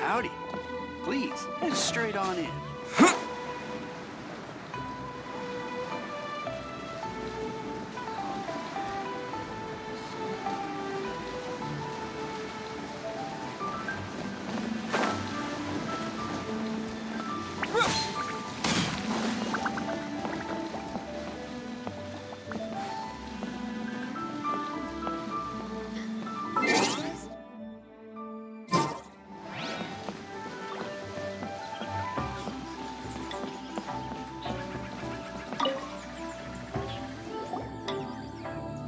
Howdy. Please, head straight on in.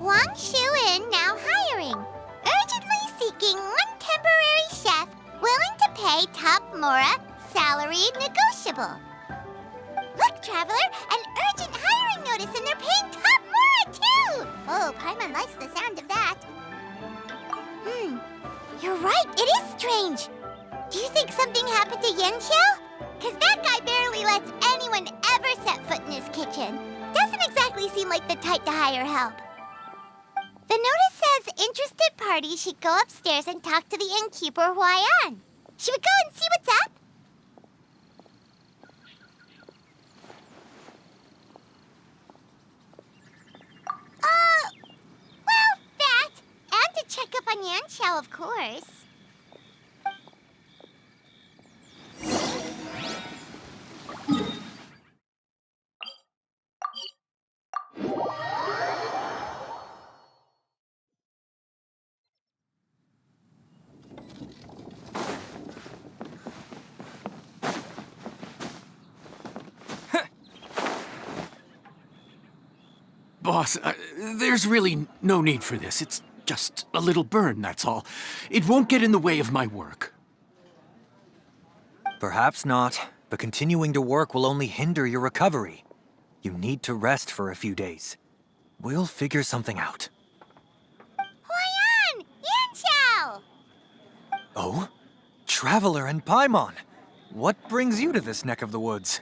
Wangshu Inn now hiring. Urgently seeking one temporary chef willing to pay top Mora, salary negotiable. Look, Traveler, an urgent hiring notice and they're paying top Mora too! Oh, Paimon likes the sound of that. You're right, it is strange. Do you think something happened to Yanxiao? Because that guy barely lets anyone ever set foot in his kitchen. Doesn't exactly seem like the type to hire help. The notice says interested parties should go upstairs and talk to the innkeeper Huayan. Should we go and see what's up? Well, that. And to check up on Yanxiao, of course. Boss, there's really no need for this. It's just a little burn, that's all. It won't get in the way of my work. Perhaps not, but continuing to work will only hinder your recovery. You need to rest for a few days. We'll figure something out. Huayan! Yanxiao! Oh? Traveler and Paimon! What brings you to this neck of the woods?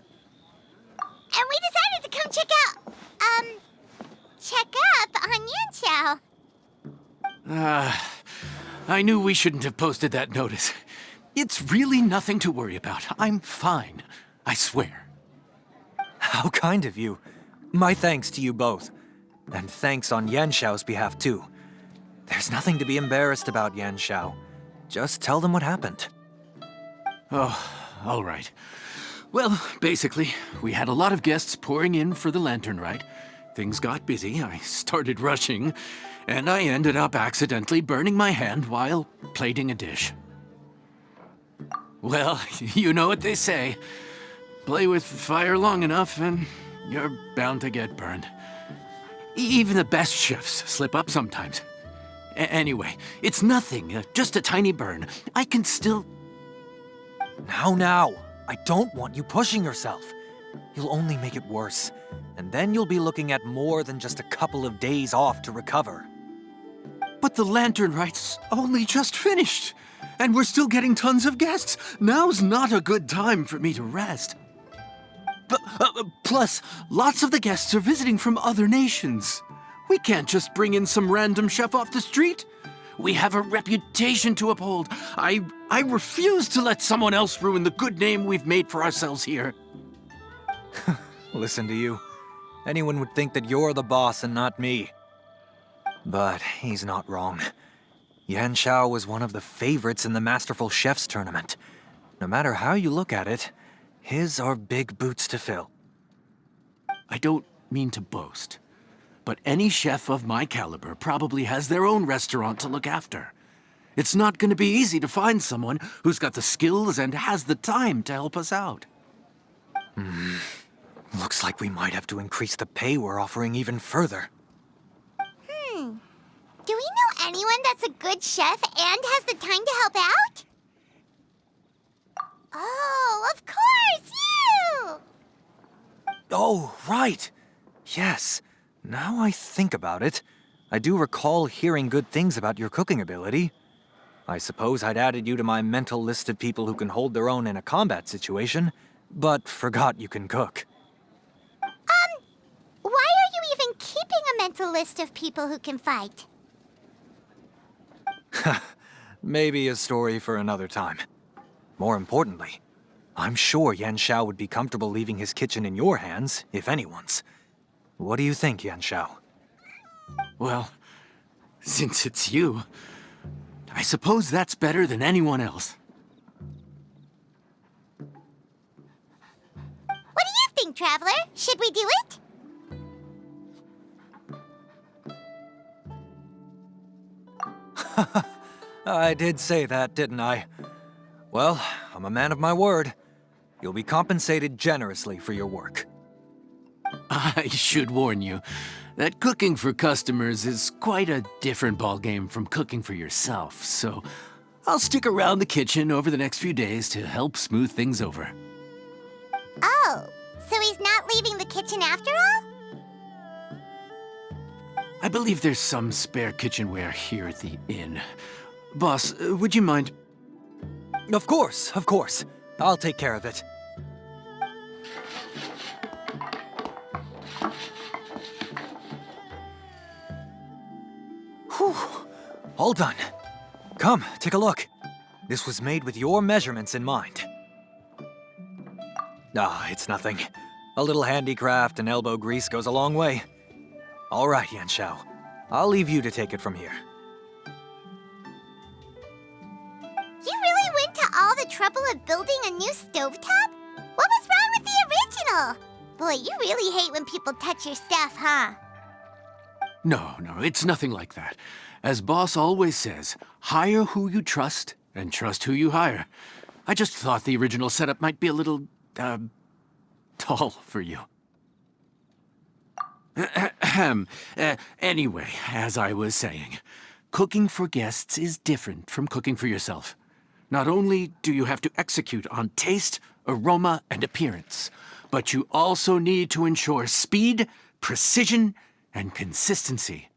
And we decided to come check up on Yanxiao. I knew we shouldn't have posted that notice. It's really nothing to worry about. I'm fine. I swear. How kind of you. My thanks to you both. And thanks on Yanxiao's behalf, too. There's nothing to be embarrassed about, Yanxiao. Just tell them what happened. Oh, all right. Well, basically, we had a lot of guests pouring in for the lantern rite. Things got busy, I started rushing, and I ended up accidentally burning my hand while plating a dish. Well, you know what they say. Play with fire long enough and you're bound to get burned. Even the best chefs slip up sometimes. Anyway, it's nothing, just a tiny burn. I can still... Now. I don't want you pushing yourself. You'll only make it worse. And then you'll be looking at more than just a couple of days off to recover. But the lantern rite's only just finished. And we're still getting tons of guests. Now's not a good time for me to rest. Plus, lots of the guests are visiting from other nations. We can't just bring in some random chef off the street. We have a reputation to uphold. I refuse to let someone else ruin the good name we've made for ourselves here. Listen to you. Anyone would think that you're the boss and not me. But he's not wrong. Yanxiao was one of the favorites in the Masterful Chefs tournament. No matter how you look at it, his are big boots to fill. I don't mean to boast, but any chef of my caliber probably has their own restaurant to look after. It's not going to be easy to find someone who's got the skills and has the time to help us out. Looks like we might have to increase the pay we're offering even further. Do we know anyone that's a good chef and has the time to help out? Oh, of course, you! Oh, right. Yes. Now I think about it, I do recall hearing good things about your cooking ability. I suppose I'd added you to my mental list of people who can hold their own in a combat situation, but forgot you can cook. Why are you even keeping a mental list of people who can fight? Maybe a story for another time. More importantly, I'm sure Yanxiao would be comfortable leaving his kitchen in your hands, if anyone's. What do you think, Yanxiao? Well, since it's you, I suppose that's better than anyone else. What do you think, Traveler? Should we do it? I did say that, didn't I? Well, I'm a man of my word. You'll be compensated generously for your work. I should warn you that cooking for customers is quite a different ballgame from cooking for yourself, so I'll stick around the kitchen over the next few days to help smooth things over. Oh, so he's not leaving the kitchen after all? I believe there's some spare kitchenware here at the inn. Boss, would you mind? Of course, of course. I'll take care of it. Whew. All done. Come, take a look. This was made with your measurements in mind. Ah, it's nothing. A little handicraft and elbow grease goes a long way. All right, Yanxiao. I'll leave you to take it from here. You really went to all the trouble of building a new stovetop? What was wrong with the original? Boy, you really hate when people touch your stuff, huh? No, it's nothing like that. As Boss always says, hire who you trust and trust who you hire. I just thought the original setup might be a little, tall for you. Anyway, as I was saying, cooking for guests is different from cooking for yourself. Not only do you have to execute on taste, aroma, and appearance, but you also need to ensure speed, precision, and consistency.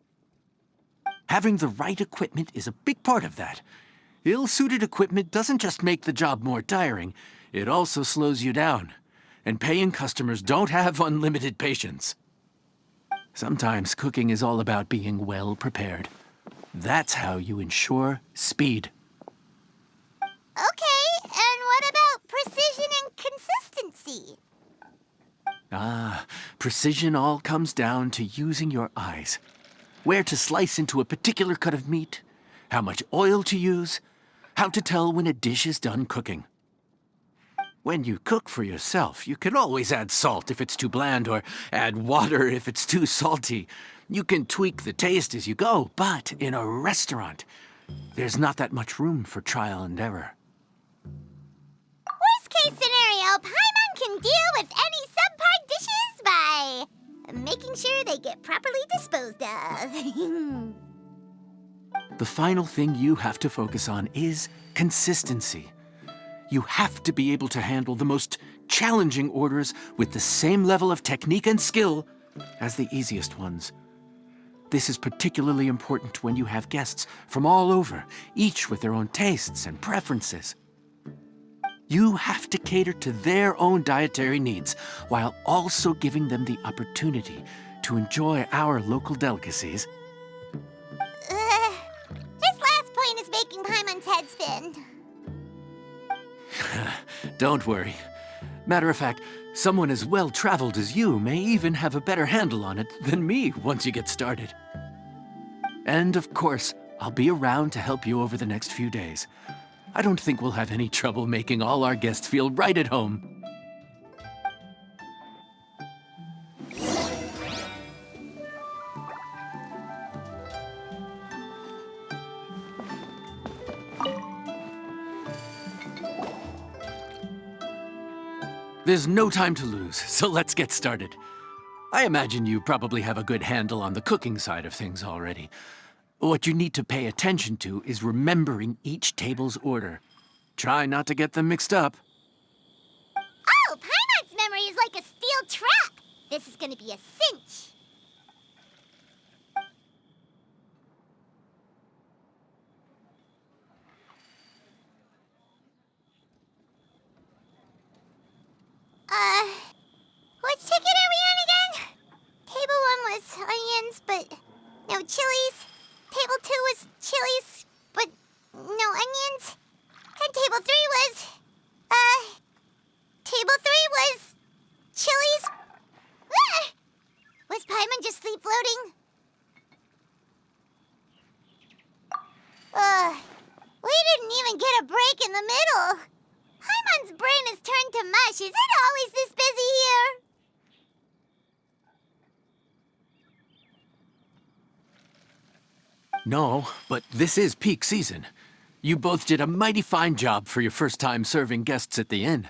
Having the right equipment is a big part of that. Ill-suited equipment doesn't just make the job more tiring, it also slows you down. And paying customers don't have unlimited patience. Sometimes cooking is all about being well prepared. That's how you ensure speed. Okay, and what about precision and consistency? Precision all comes down to using your eyes. Where to slice into a particular cut of meat, how much oil to use, how to tell when a dish is done cooking. When you cook for yourself, you can always add salt if it's too bland or add water if it's too salty. You can tweak the taste as you go, but in a restaurant, there's not that much room for trial and error. Worst case scenario, Paimon can deal with any subpar dishes by making sure they get properly disposed of. The final thing you have to focus on is consistency. You have to be able to handle the most challenging orders with the same level of technique and skill as the easiest ones. This is particularly important when you have guests from all over, each with their own tastes and preferences. You have to cater to their own dietary needs while also giving them the opportunity to enjoy our local delicacies. This last point is making Paimon's head spin. Don't worry. Matter of fact, someone as well-traveled as you may even have a better handle on it than me once you get started. And of course, I'll be around to help you over the next few days. I don't think we'll have any trouble making all our guests feel right at home. There's no time to lose, so let's get started. I imagine you probably have a good handle on the cooking side of things already. What you need to pay attention to is remembering each table's order. Try not to get them mixed up. Oh, Paimon's memory is like a steel trap. This is gonna be a cinch. Which ticket are we on again? Table 1 was onions, but no chilies. Table 2 was chilies, but no onions. And table 3 was a break in the middle. Paimon's brain has turned to mush. Is it always this busy here? No, but this is peak season. You both did a mighty fine job for your first time serving guests at the inn.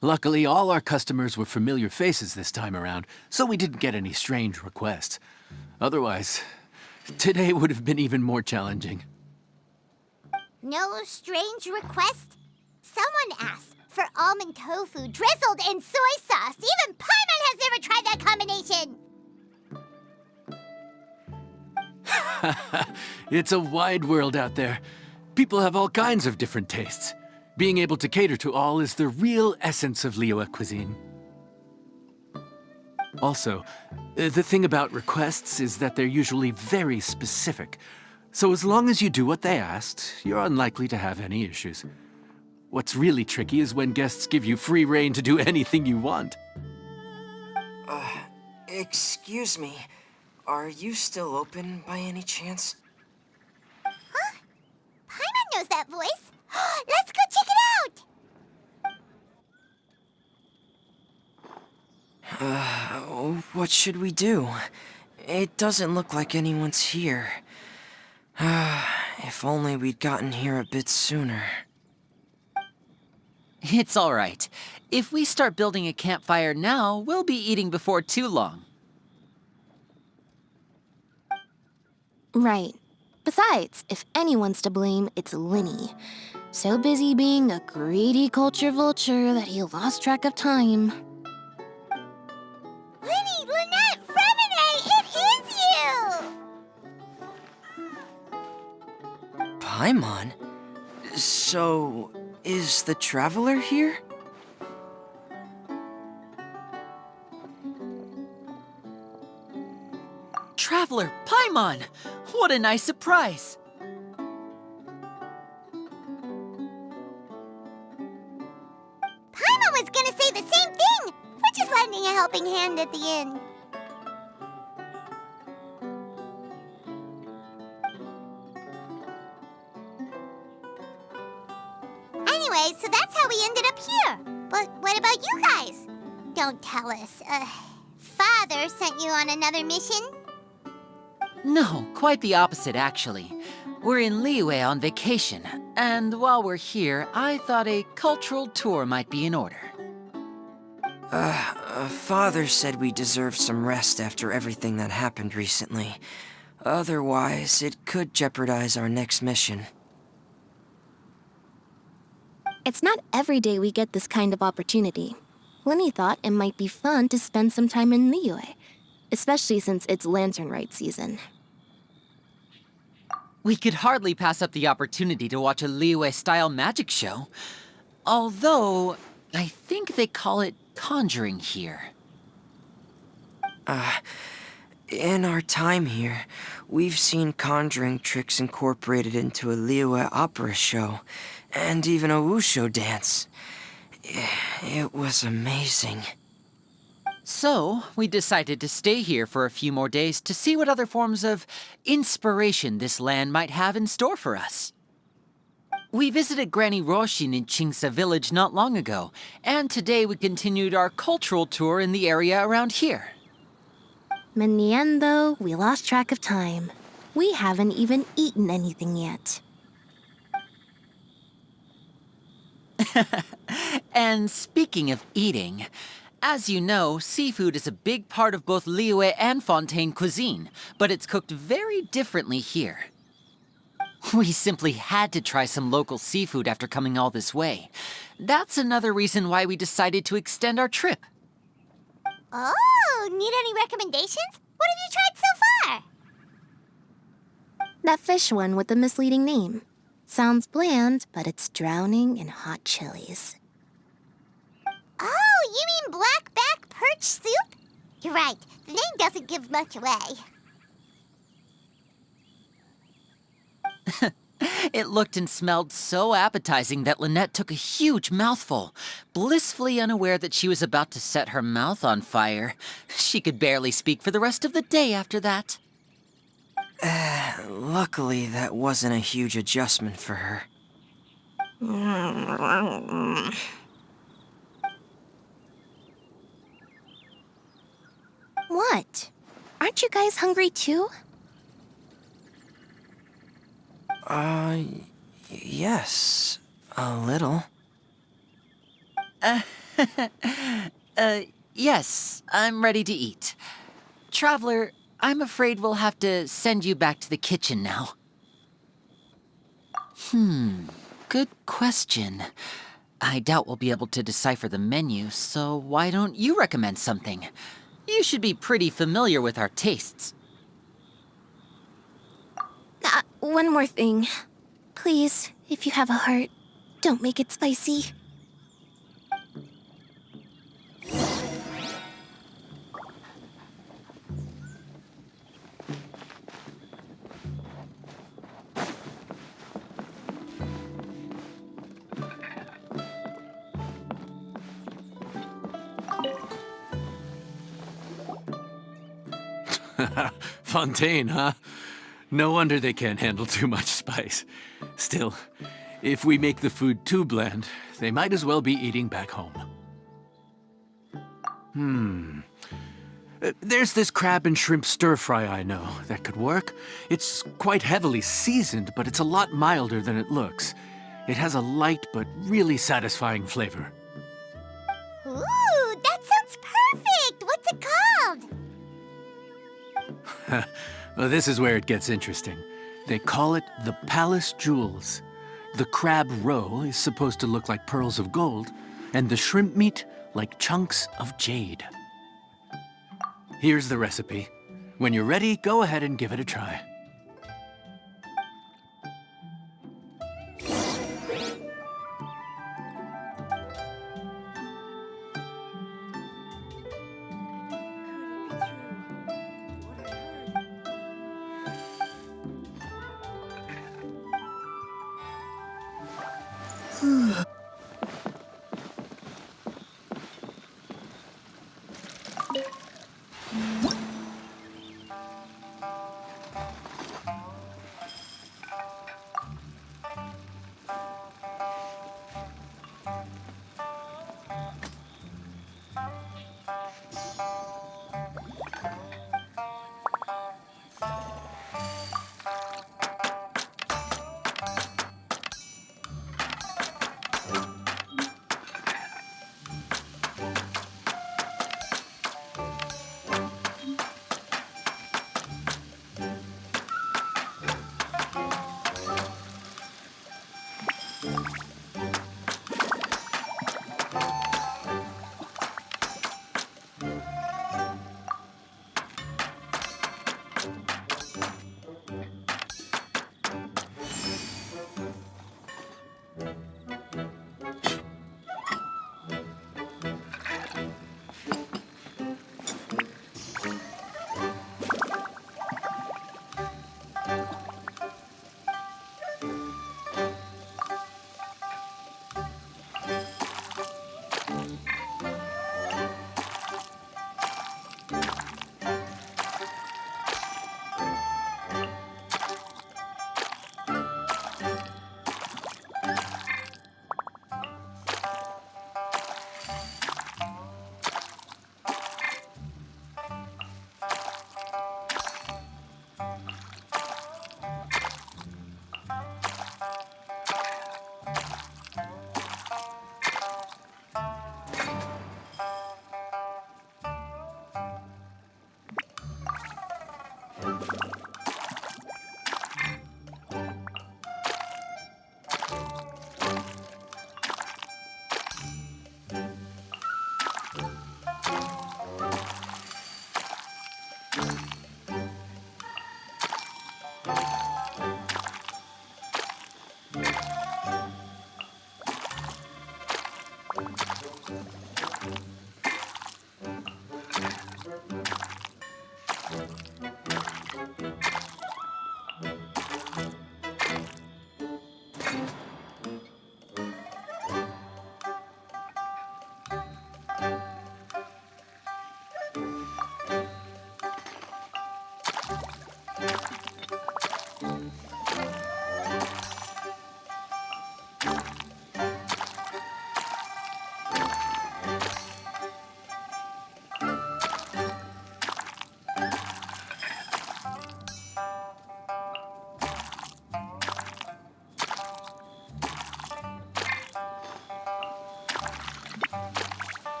Luckily, all our customers were familiar faces this time around, so we didn't get any strange requests. Otherwise, today would have been even more challenging. No strange request? Someone asked for almond tofu drizzled in soy sauce. Even Paimon has never tried that combination. It's a wide world out there. People have all kinds of different tastes. Being able to cater to all is the real essence of youe cuisine. Also, the thing about requests is that they're usually very specific. So as long as you do what they asked, you're unlikely to have any issues. What's really tricky is when guests give you free rein to do anything you want. Excuse me. Are you still open by any chance? Huh? Paimon knows that voice. Let's go check it out! What should we do? It doesn't look like anyone's here. If only we'd gotten here a bit sooner. It's all right. If we start building a campfire now, we'll be eating before too long. Right. Besides, if anyone's to blame, it's Linny. So busy being a greedy culture vulture that he lost track of time. Linny, Lynette, Fremine, it is you! Paimon? So, is the Traveler here? Traveler, Paimon! What a nice surprise! Paimon was gonna say the same thing! We're just lending a helping hand at the inn. Anyway, so that's how we ended up here. But what about you guys? Don't tell us. Father sent you on another mission? No, quite the opposite, actually. We're in Liyue on vacation, and while we're here, I thought a cultural tour might be in order. Father said we deserved some rest after everything that happened recently. Otherwise, it could jeopardize our next mission. It's not every day we get this kind of opportunity. Linny thought it might be fun to spend some time in Liyue, especially since it's Lantern Rite season. We could hardly pass up the opportunity to watch a Liyue-style magic show. Although, I think they call it conjuring here. In our time here, we've seen conjuring tricks incorporated into a Liyue opera show, and even a wushu dance. It was amazing. So, we decided to stay here for a few more days to see what other forms of inspiration this land might have in store for us. We visited Granny Roshin in Chingsa village not long ago, and today we continued our cultural tour in the area around here. In the end, though, we lost track of time. We haven't even eaten anything yet. And speaking of eating, as you know, seafood is a big part of both Liyue and Fontaine cuisine, but it's cooked very differently here. We simply had to try some local seafood after coming all this way. That's another reason why we decided to extend our trip. Oh, need any recommendations? What have you tried so far? That fish one with the misleading name. Sounds bland, but it's drowning in hot chilies. Oh, you mean blackback perch soup? You're right, the name doesn't give much away. It looked and smelled so appetizing that Lynette took a huge mouthful, blissfully unaware that she was about to set her mouth on fire. She could barely speak for the rest of the day after that. Luckily, that wasn't a huge adjustment for her. What? Aren't you guys hungry too? Yes, a little. Yes, I'm ready to eat. Traveler, I'm afraid we'll have to send you back to the kitchen now. Good question. I doubt we'll be able to decipher the menu, so why don't you recommend something? You should be pretty familiar with our tastes. One more thing. Please, if you have a heart, don't make it spicy. Fontaine, huh? No wonder they can't handle too much spice. Still, if we make the food too bland, they might as well be eating back home. There's this crab and shrimp stir-fry I know that could work. It's quite heavily seasoned, but it's a lot milder than it looks. It has a light but really satisfying flavor. Ooh, that sounds perfect! What's it called? Well, this is where it gets interesting. They call it the Palace Jewels. The crab roe is supposed to look like pearls of gold, and the shrimp meat like chunks of jade. Here's the recipe. When you're ready, go ahead and give it a try.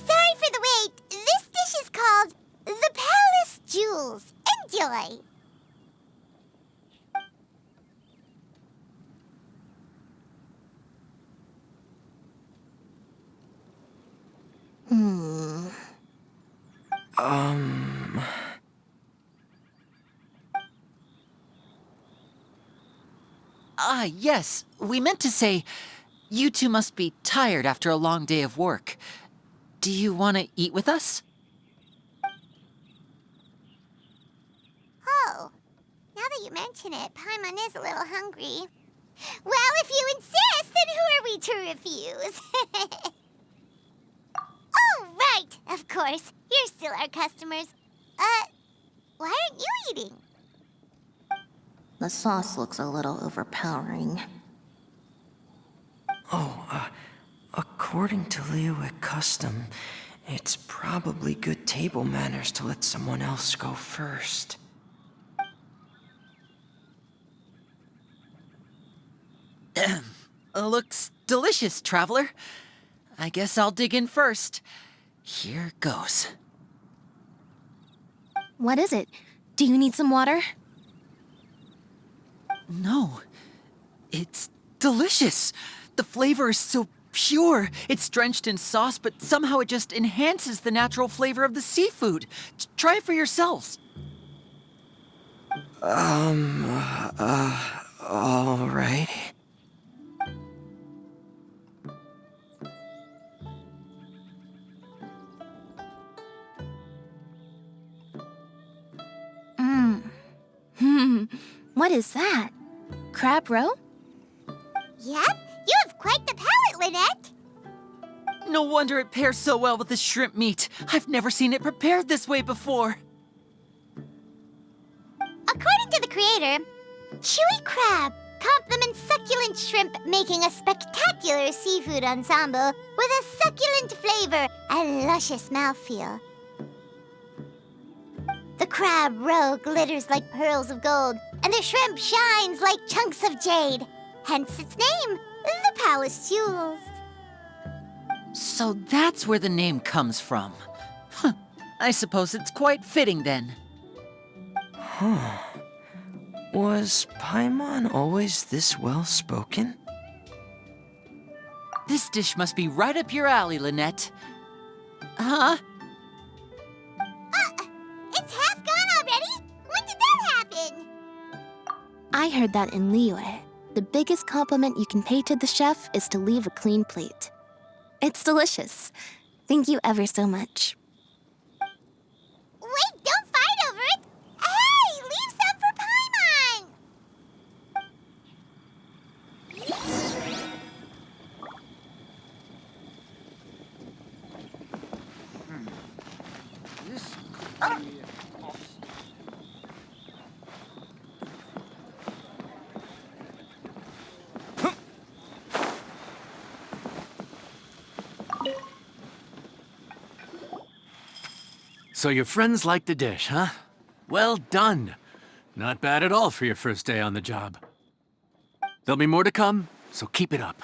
Sorry for the wait. This dish is called the Palace Jewels. Enjoy. Yes. We meant to say, you two must be tired after a long day of work. Do you want to eat with us? Oh, now that you mention it, Paimon is a little hungry. Well, if you insist, then who are we to refuse? Oh, right, of course. You're still our customers. Why aren't you eating? The sauce looks a little overpowering. According to Liyue custom, it's probably good table manners to let someone else go first. Looks delicious, traveler. I guess I'll dig in first. Here goes. What is it? Do you need some water? No. It's delicious. The flavor is so pure. It's drenched in sauce, but somehow it just enhances the natural flavor of the seafood. Try it for yourselves. All right. What is that? Crab roe? Yep, you have quite the palate, Lynette. No wonder it pairs so well with the shrimp meat. I've never seen it prepared this way before. According to the creator, chewy crab complements succulent shrimp, making a spectacular seafood ensemble with a succulent flavor and luscious mouthfeel. The crab roe glitters like pearls of gold, and the shrimp shines like chunks of jade. Hence its name, the Palace Jewels. So that's where the name comes from. Huh. I suppose it's quite fitting then. Was Paimon always this well-spoken? This dish must be right up your alley, Lynette. Huh? It's half gone already? When did that happen? I heard that in Liyue. The biggest compliment you can pay to the chef is to leave a clean plate. It's delicious. Thank you ever so much. Wait, don't fight over it! Hey, leave some for Paimon! So your friends like the dish, huh? Well done. Not bad at all for your first day on the job. There'll be more to come, so keep it up.